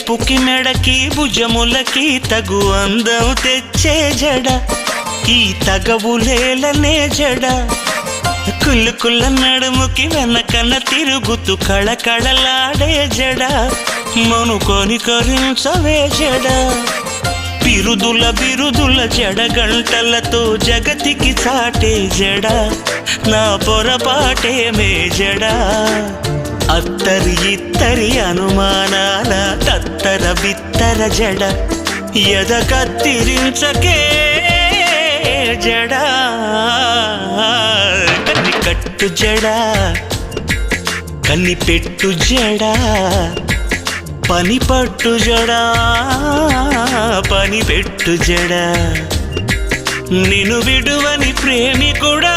వీపుకి మెడకి భుజములకి తగు అందం తెచ్చే జడ ఈ తగవులేలనే జడ కుల్లుకుల్ల నడుముకి వెనకన తిరుగుతూ కళకళలాడే జడ మనుకొని కరించవే జడ బిరుదుల బిరుదుల జడ గంటలతో జగతికి చాటే జడ నా పొరపాటేమే జడ అత్తరి ఇత్తరి అనుమానాల తత్తర బిత్తర జడ ఎద కత్తిరించకే జడ కన్ని కట్టు జడ కనిపెట్టు జడ పని పట్టు జడా పని పెట్టు జడా నిన్ను విడువని ప్రేమికుడా